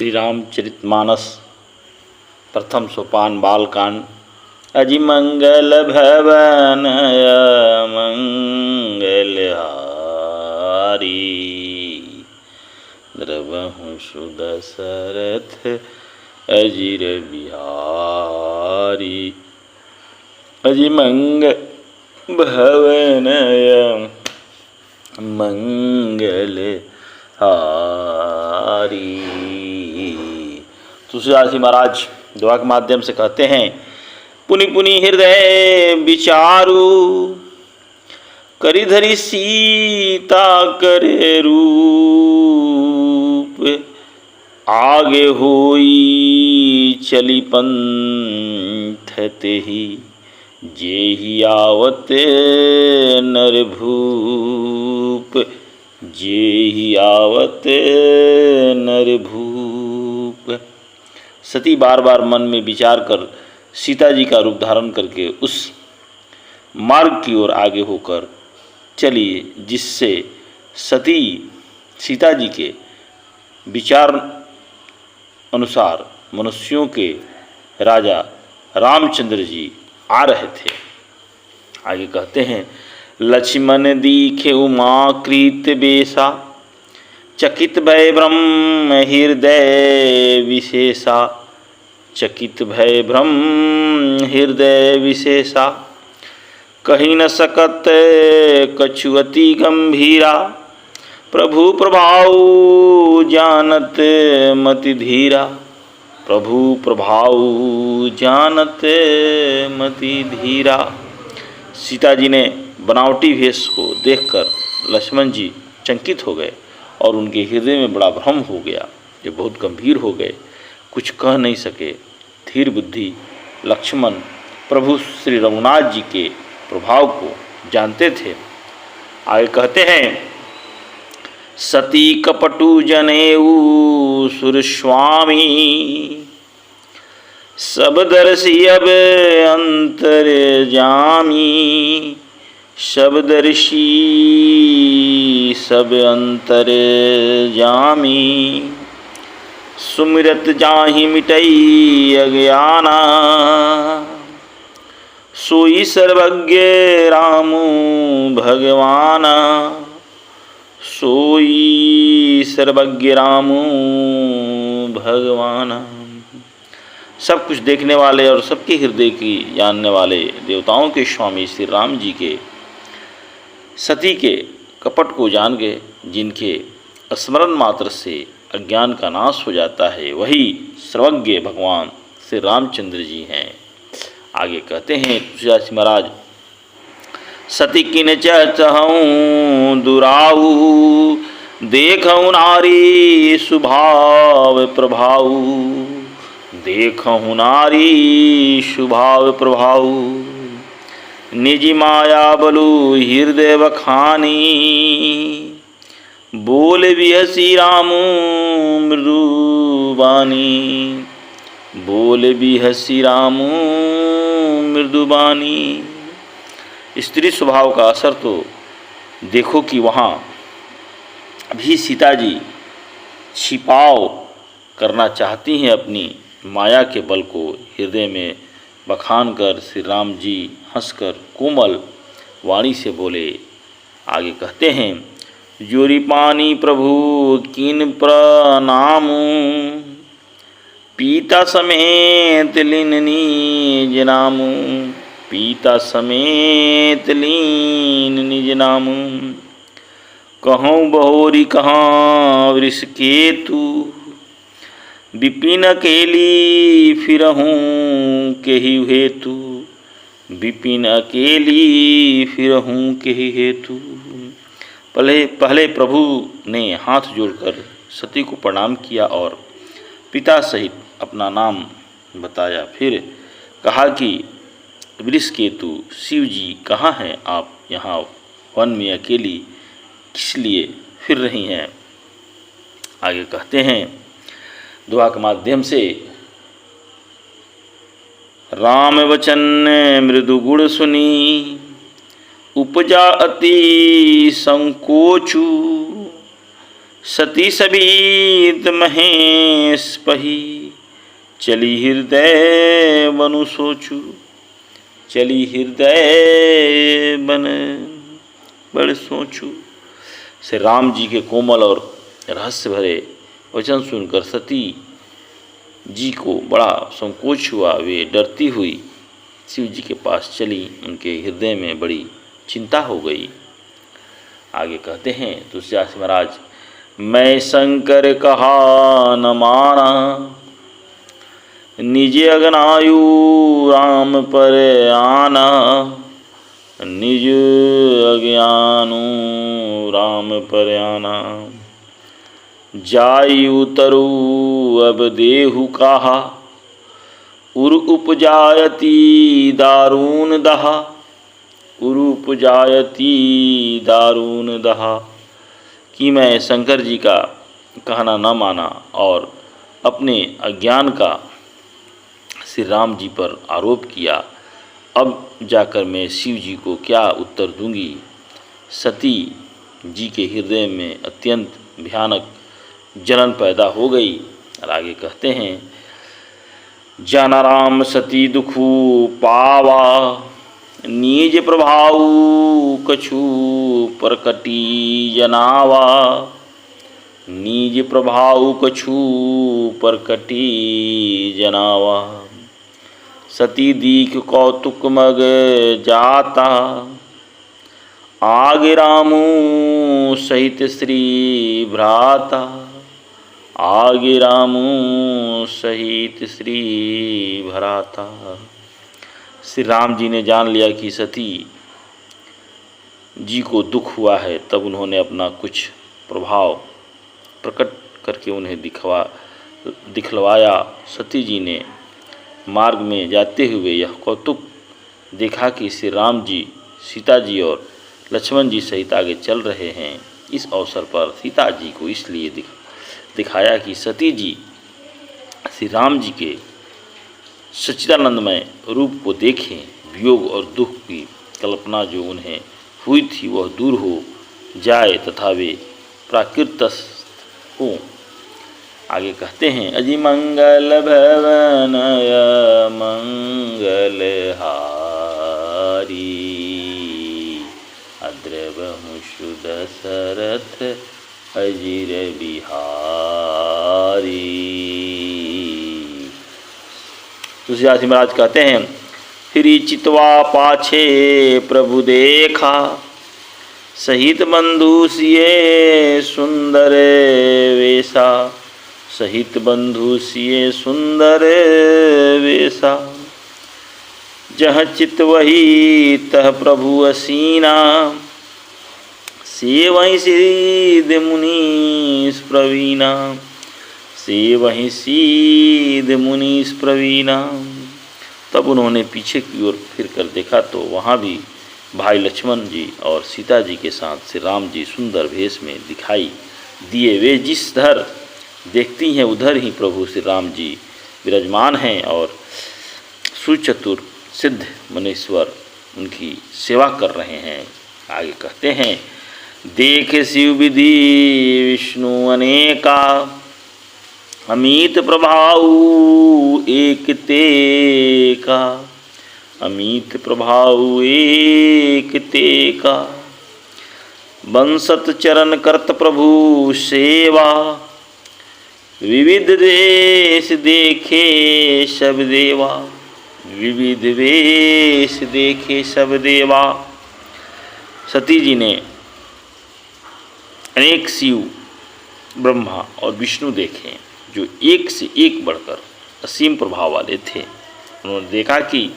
श्री रामचरितमानस प्रथम सोपान बालकांड। अजि मंगल भवन मंगलहारी, द्रवहु सुदशरथ अजिर बिहारी। अजि मंगल भवन मंगलहारी। तुलसीदास जी महाराज दुआ के माध्यम से कहते हैं, पुनि पुनि हृदय विचारु, करिधरि सीता करे रूप। आगे होई चली पंथ तेहि, जेहि आवत नरभूप। जेहि आवत नरभूप। सती बार बार मन में विचार कर सीता जी का रूप धारण करके उस मार्ग की ओर आगे होकर चली जिससे सती सीता जी के विचार अनुसार मनुष्यों के राजा रामचंद्र जी आ रहे थे। आगे कहते हैं, लक्ष्मण दीखे उमाकृत बेसा, चकित भय ब्रह्म हृदय विशेषा। चकित भय ब्रह्म हृदय विशेषा, कही न सकत कछु अति गंभीरा। प्रभु प्रभाव जानत मति धीरा। प्रभु प्रभाव जानत मति धीरा। सीता जी ने बनावटी वेश को देखकर लक्ष्मण जी चंकित हो गए और उनके हृदय में बड़ा भ्रम हो गया। ये बहुत गंभीर हो गए, कुछ कह नहीं सके। धीर बुद्धि लक्ष्मण प्रभु श्री रघुनाथ जी के प्रभाव को जानते थे। आगे कहते हैं, सती कपटु जनेऊ सुरस्वामी, सब दर्शी अब अंतर जामी। शब्दर्षि सब अंतर जामी, सुमिरत जाहि मिटई अज्ञाना। सोई सर्वज्ञ रामु भगवाना। सोई सर्वज्ञ रामु भगवाना। सब कुछ देखने वाले और सबके हृदय की जानने वाले देवताओं के स्वामी श्री राम जी के सती के कपट को जान गए। जिनके स्मरण मात्र से अज्ञान का नाश हो जाता है, वही सर्वज्ञ भगवान श्री रामचंद्र जी हैं। आगे कहते हैं तुलसीदास जी महाराज, सती किन चहऊँ दुराऊ, देखऊँ नारी स्वभाव प्रभाऊ। देखऊँ नारी स्वभाव प्रभाऊ, निज माया बलु हृदय बखानी। बोल बिहसी रामू मृदुबानी। बोल बिहसी रामू मृदुबानी। स्त्री स्वभाव का असर तो देखो कि वहाँ भी सीता जी छिपाव करना चाहती हैं अपनी माया के बल को हृदय में बखान कर। श्री राम जी हंसकर कोमल वाणी से बोले। आगे कहते हैं, जोरी पानी प्रभु किन प्रणामु, पीता समेत लीननी जनामु। पीता समेत लीन निज नामु। कहूँ बहोरी कहाँ वृषकेतु, विपिन अकेली फिरहूँ केहि हेतु। विपिन अकेली फिरहूँ केहि हेतु। पहले प्रभु ने हाथ जोड़कर सती को प्रणाम किया और पिता सहित अपना नाम बताया। फिर कहा कि वृषकेतु शिव जी कहाँ हैं? आप यहाँ वन में अकेली किस लिए फिर रही हैं? आगे कहते हैं दुआ के माध्यम से, राम वचन मृदु गुण सुनी, उपजा अति संकोचु। सती सबीत महेश पही, चली हृदय बनु सोचू। चली हृदय बन बड़ सोचू। से राम जी के कोमल और रहस्य भरे वचन सुनकर सती जी को बड़ा संकोच हुआ। वे डरती हुई शिव जी के पास चली। उनके हृदय में बड़ी चिंता हो गई। आगे कहते हैं तुलसीदास महाराज, मैं शंकर कहा न माना, निज अगनायु राम पर आना। निज अज्ञानु राम पर आना, जाई उतरु अब देहु कहा। उर उपजायती दारुण दहा। उर उपजायती दारुण दहा, कि मैं शंकर जी का कहना न माना और अपने अज्ञान का श्री राम जी पर आरोप किया। अब जाकर मैं शिव जी को क्या उत्तर दूंगी। सती जी के हृदय में अत्यंत भयानक जलन पैदा हो गई। और आगे कहते हैं, जाना राम सती दुखु पावा, निज प्रभाव कछु प्रकटी जनावा। निज प्रभाव कछु प्रकटी जनावा, सती दीख कौतुक मग जाता। आगे रामू सहित श्री भ्राता। आगे रामू सहित श्री भ्राता। श्री राम जी ने जान लिया कि सती जी को दुख हुआ है। तब उन्होंने अपना कुछ प्रभाव प्रकट करके उन्हें दिखलवाया। सती जी ने मार्ग में जाते हुए यह कौतुक देखा कि श्री राम जी सीता जी और लक्ष्मण जी सहित आगे चल रहे हैं। इस अवसर पर सीता जी को इसलिए दिखाया कि सती जी श्री राम जी के सच्चिदानंदमय रूप को देखें। वियोग और दुख की कल्पना जो उन्हें हुई थी वह दूर हो जाए तथा वे प्राकृतस्थ हों। आगे कहते हैं, अजि मंगल भवन मंगल हारी। अद्रवहु सुदशरथ अजिर बिहारी। तुलसीदास महाराज कहते हैं, फिरी चितवा पाछे प्रभु देखा। सहित बंधु सिए सुंदर वेशा। सहित बंधु सिए सुंदर वेशा। जह चित वही तह प्रभु असीना। से वही सीध मुनीस प्रवीणा। से वही सीध मुनीस प्रवीणा। तब उन्होंने पीछे की ओर फिर कर देखा तो वहाँ भी भाई लक्ष्मण जी और सीता जी के साथ श्री राम जी सुंदर भेष में दिखाई दिए। वे जिस धर देखती हैं उधर ही प्रभु श्री राम जी विराजमान हैं और सुचतुर सिद्ध मनेश्वर उनकी सेवा कर रहे हैं। आगे कहते हैं, देख शिव विधि विष्णु अनेका। अमित प्रभाव एक ते का। अमित प्रभाव एक ते का। बंसत चरण करत प्रभु सेवा। विविध देश देखे सब देवा। विविध वेश देखे सब देवा। सती जी ने अनेक शिव ब्रह्मा और विष्णु देखे जो एक से एक बढ़कर असीम प्रभाव वाले थे। उन्होंने देखा कि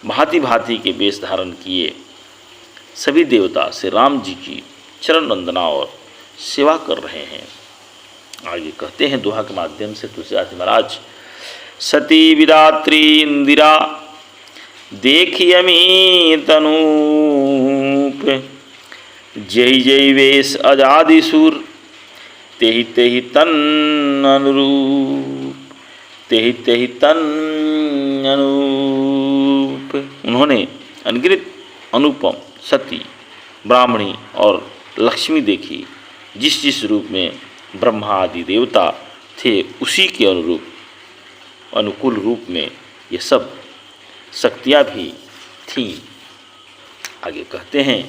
भांति भांति के वेश धारण किए सभी देवता श्री राम जी की चरण वंदना और सेवा कर रहे हैं। आगे कहते हैं दोहा के माध्यम से तुलसीदास महाराज, सती विरात्री इंदिरा देखी अमित अनूप। जय जय वेश आजादी सुर तेहि तेहि तन अनुरूप। तेहि तेहि तन अनुरूप। उन्होंने अनगिनत अनुपम सती ब्राह्मणी और लक्ष्मी देखी। जिस जिस रूप में ब्रह्मा आदि देवता थे, उसी के अनुकूल रूप में ये सब शक्तियाँ भी थीं। आगे कहते हैं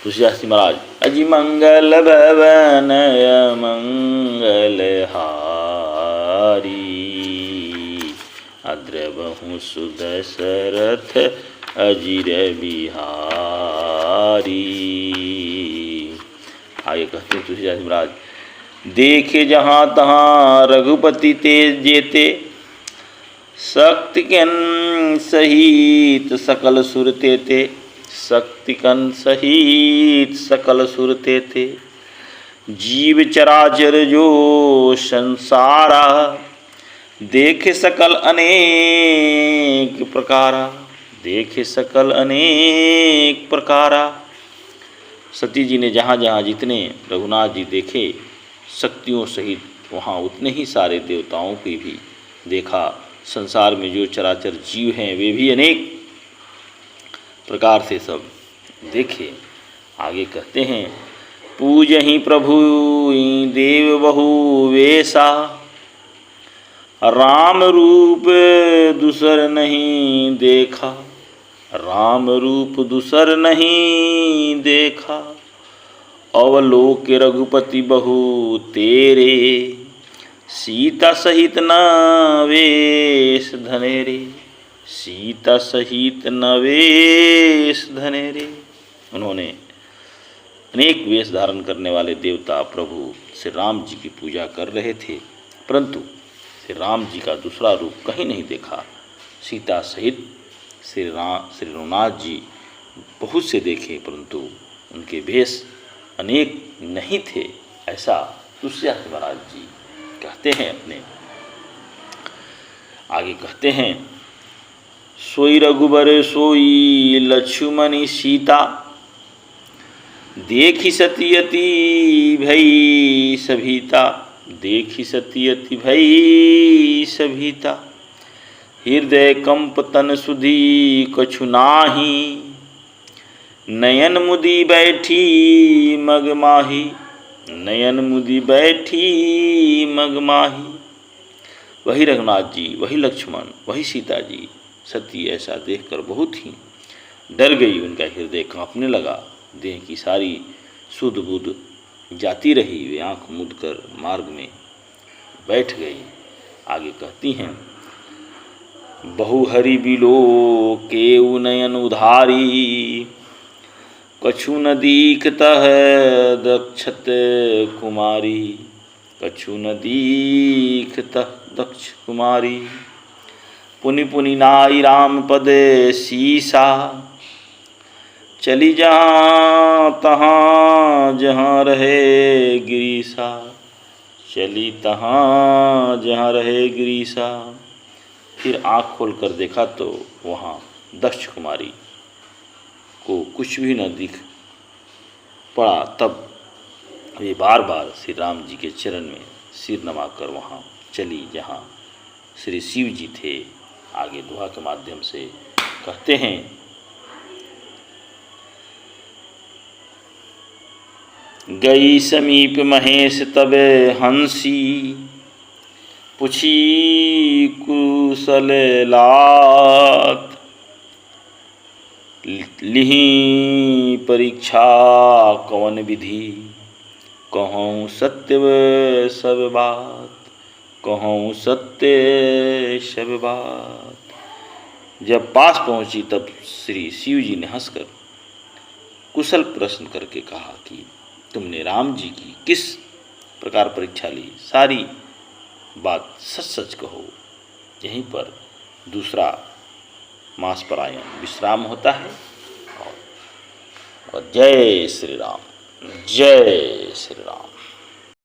तुलसीदास जी महाराज, अजी मंगल भवन मंगल हारी, अद्रबहु सुदशरथ अजिर बिहारी। आगे कहते हैं तुलसीदास जी महाराज, देखे जहाँ तहाँ रघुपति तेज जेते, शक्तिकन सहित सकल सुर तेते, शक्तिकन सहित सकल सुर तेते। जीव चराचर जो संसारा, देखे सकल अनेक प्रकारा, देखे सकल अनेक प्रकारा। सती जी ने जहाँ जहाँ जितने रघुनाथ जी देखे शक्तियों सहित, वहाँ उतने ही सारे देवताओं की भी देखा। संसार में जो चराचर जीव हैं वे भी अनेक प्रकार से सब देखे। आगे कहते हैं, पूजहि प्रभु देव बहु वेशा, राम रूप दूसर नहीं देखा, राम रूप दूसर नहीं देखा। अवलोक रघुपति बहु तेरे, सीता सहित न वेश धनेरे, सीता सहित न वेश धनेरे। उन्होंने अनेक वेश धारण करने वाले देवता प्रभु श्री राम जी की पूजा कर रहे थे, परंतु श्री राम जी का दूसरा रूप कहीं नहीं देखा। सीता सहित श्री रघुनाथ जी बहुत से देखे, परंतु उनके वेश अनेक नहीं थे। ऐसा तुलसीदास महाराज जी कहते हैं अपने। आगे कहते हैं, सोई रघुबर सोई लक्ष्मणि सीता, देखी सतियति भई सभीता, देखी सतियति भई सभीता। हृदय कंप तन सुधी कछु नाही, नयन मुदी बैठी मगमाही, नयन मुदी बैठी मगमाही। वही रघुनाथ जी, वही लक्ष्मण, वही सीता जी। सती ऐसा देखकर बहुत ही डर गई, उनका हृदय कांपने लगा, देह की सारी सुध बुध जाती रही। वे आँख मूंद कर मार्ग में बैठ गई। आगे कहती हैं, बहुहरि बिलो केउ नयन उधारी, कछु न दीखतः दक्षत कुमारी, कछु न दीखतः दक्ष कुमारी। पुनि पुनि नाई राम पद सीसा, चली जहाँ तहाँ जहाँ रहे गिरीसा, चली तहाँ जहाँ रहे गिरीसा। फिर आँख खोलकर देखा तो वहाँ दक्ष कुमारी को कुछ भी न दिख पड़ा। तब वे बार बार श्री राम जी के चरण में सिर नवाकर वहाँ चली जहाँ श्री शिव जी थे। आगे दोहा के माध्यम से कहते हैं, गई समीप महेश तब हंसी, पुछी कुशल लात, लिहि परीक्षा कवन विधि, कहूँ सत्य सब बात, कहूँ सत्य सब बात। जब पास पहुँची तब श्री शिव जी ने हंसकर कुशल प्रश्न करके कहा कि तुमने राम जी की किस प्रकार परीक्षा ली, सारी बात सच सच कहो। यहीं पर दूसरा मास परायण विश्राम होता है। और जय श्री राम, जय श्री राम।